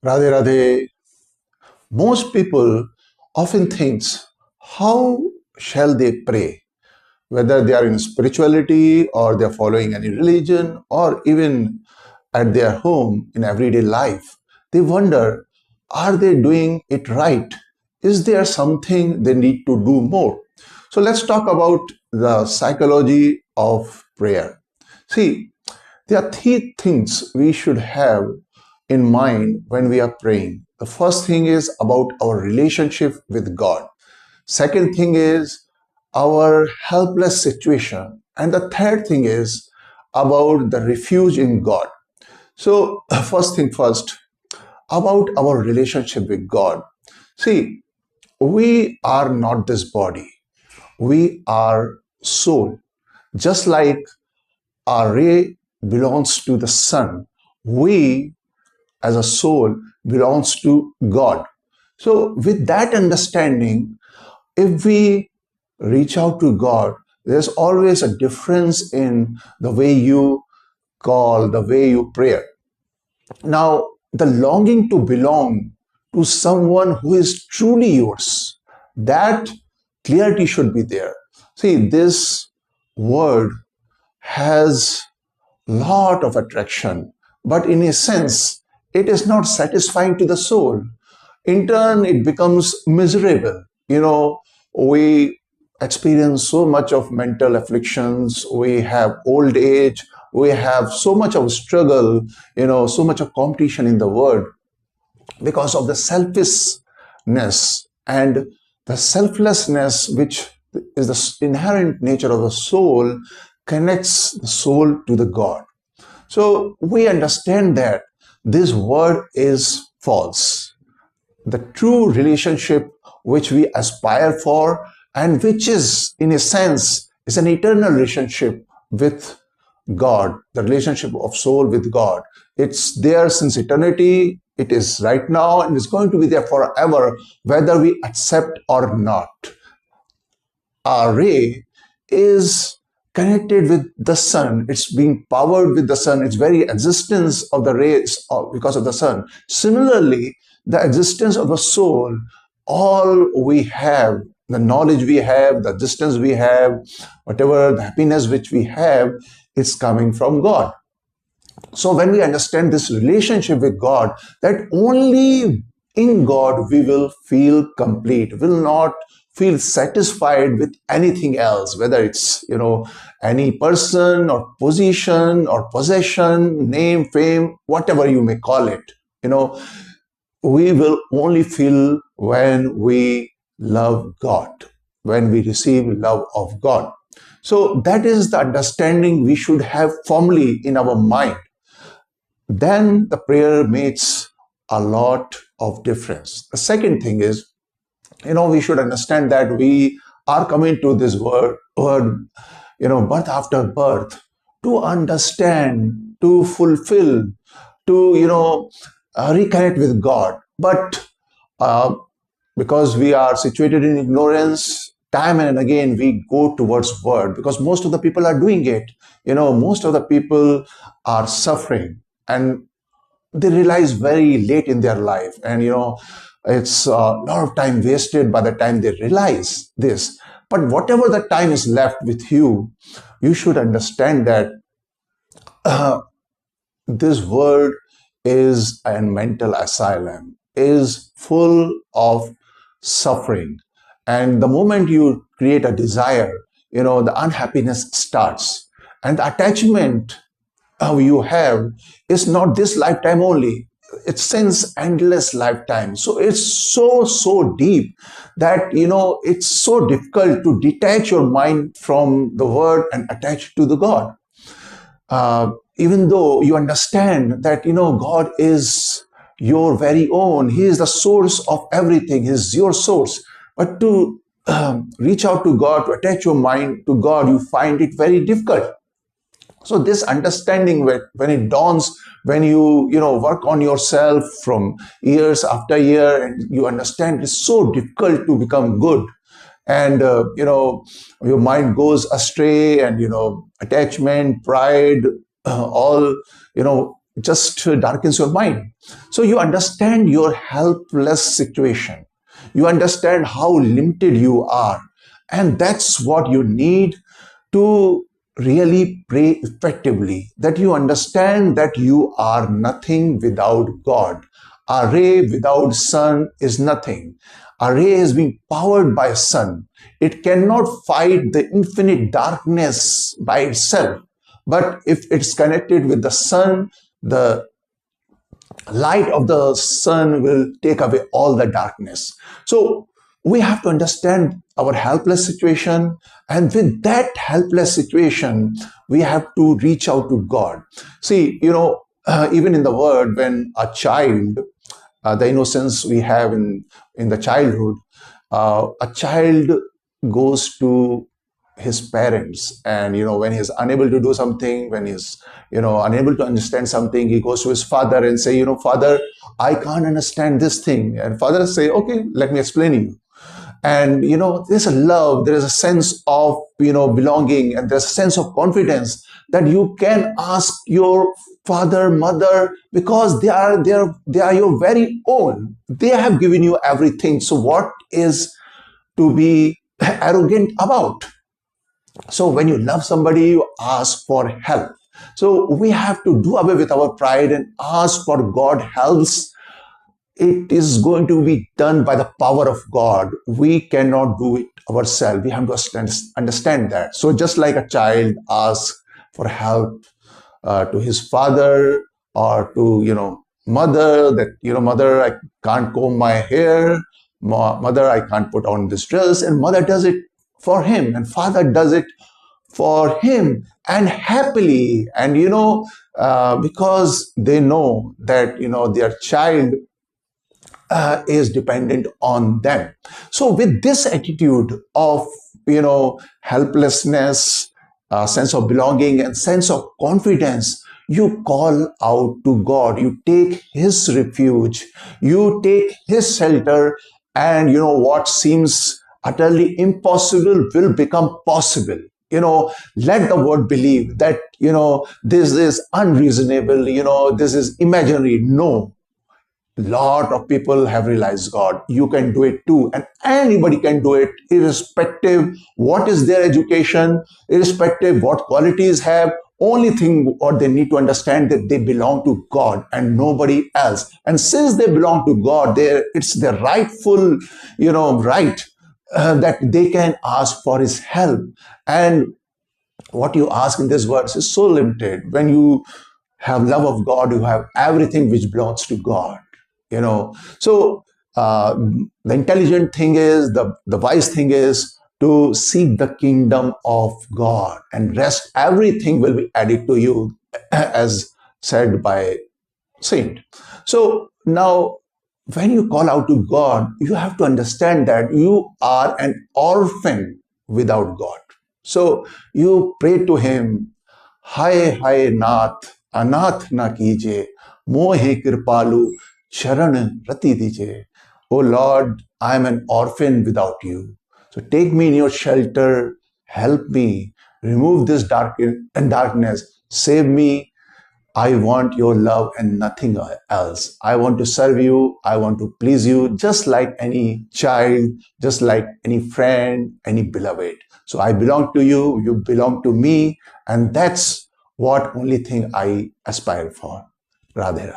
Radhe Radhe. Most people often thinks, how shall they pray? Whether they are in spirituality or they are following any religion or even at their home in everyday life, they wonder, are they doing it right? Is there something they need to do more? So let's talk about the psychology of prayer. See, there are three things we should have in mind when we are praying. The first thing is about our relationship with God. Second thing is our helpless situation. And the third thing is about the refuge in God. So first thing first, about our relationship with God. See, we are not this body. We are soul. Just like our ray belongs to the sun, we as a soul belongs to God. So with that understanding, if we reach out to God, there's always a difference in the way you call, the way you pray. Now, the longing to belong to someone who is truly yours, that clarity should be there. See, this word has lot of attraction, but in a sense, it is not satisfying to the soul. In turn, it becomes miserable. We experience so much of mental afflictions, we have old age, we have so much of struggle, so much of competition in the world because of the selfishness and the selflessness, which is the inherent nature of the soul, connects the soul to the God. So we understand that this word is false. The true relationship which we aspire for and which is, in a sense, is an eternal relationship with God, the relationship of soul with God. It's there since eternity, it is right now, and it's going to be there forever, whether we accept or not. Our ray is connected with the sun. It's being powered with the sun. Its very existence of the rays because of the sun. Similarly, the existence of the soul, all we have, the knowledge we have, the existence we have, whatever the happiness which we have, is coming from God. So when we understand this relationship with God, that only in God we will feel complete, will not feel satisfied with anything else, whether it's, any person or position or possession, name, fame, whatever you may call it, we will only feel when we love God, when we receive love of God. So that is the understanding we should have firmly in our mind. Then the prayer makes a lot of difference. The second thing is, we should understand that we are coming to this word, birth after birth, to understand, to fulfill, to, reconnect with God. But because we are situated in ignorance, time and again we go towards word, because most of the people are doing it. Most of the people are suffering, and they realize very late in their life, and it's a lot of time wasted by the time they realize this. But whatever the time is left with you, you should understand that this world is a mental asylum, is full of suffering. And the moment you create a desire, the unhappiness starts. And the attachment you have is not this lifetime only. It's since endless lifetime. So it's so deep that, it's so difficult to detach your mind from the word and attach to the God. Even though you understand that, God is your very own. He is the source of everything. He is your source. But to reach out to God, to attach your mind to God, you find it very difficult. So this understanding, when it dawns, when you work on yourself from years after year, and you understand it's so difficult to become good, and your mind goes astray, and attachment, pride, all just darkens your mind. So you understand your helpless situation. You understand how limited you are. And that's what you need to really pray effectively. That you understand that you are nothing without God. A ray without sun is nothing. A ray is being powered by sun. It cannot fight the infinite darkness by itself. But if it's connected with the sun, the light of the sun will take away all the darkness. So we have to understand our helpless situation, and with that helpless situation, we have to reach out to God. See, even in the word, when a child, the innocence we have in the childhood, a child goes to his parents, and when he's unable to do something, when he's unable to understand something, he goes to his father and say, Father, I can't understand this thing. And father say, okay, let me explain to you. And there's a love, there is a sense of belonging, and there's a sense of confidence that you can ask your father, mother, because they are your very own. They have given you everything. So what is to be arrogant about? So when you love somebody, you ask for help. So we have to do away with our pride and ask for God helps. It is going to be done by the power of God. We cannot do it ourselves. We have to understand that. So just like a child asks for help to his father or to mother, that mother, I can't comb my hair, mother, I can't put on this dress, and mother does it for him, and father does it for him, and happily. And because they know that their child is dependent on them. So with this attitude of helplessness, sense of belonging, and sense of confidence, you call out to God. You take His refuge. You take His shelter, and what seems utterly impossible will become possible. Let the world believe that this is unreasonable. This is imaginary. No. Lot of people have realized God. You can do it too, and anybody can do it, irrespective what is their education, irrespective what qualities have. Only thing what they need to understand, that they belong to God and nobody else. And since they belong to God, it's their rightful right that they can ask for His help. And what you ask in this verse is so limited. When you have love of God, you have everything which belongs to God. So the intelligent thing is, the wise thing is to seek the kingdom of God, and rest, everything will be added to you, as said by saint. So now when you call out to God, you have to understand that you are an orphan without God. So you pray to Him, Hai Hai Nath, Anath na kije, Mohe Kripalu, Sharan Rati dije. Oh Lord, I am an orphan without you. So take me in your shelter, help me, remove this darkness, save me. I want your love and nothing else. I want to serve you. I want to please you, just like any child, just like any friend, any beloved. So I belong to you, you belong to me, and that's what only thing I aspire for. Radhe Radhe.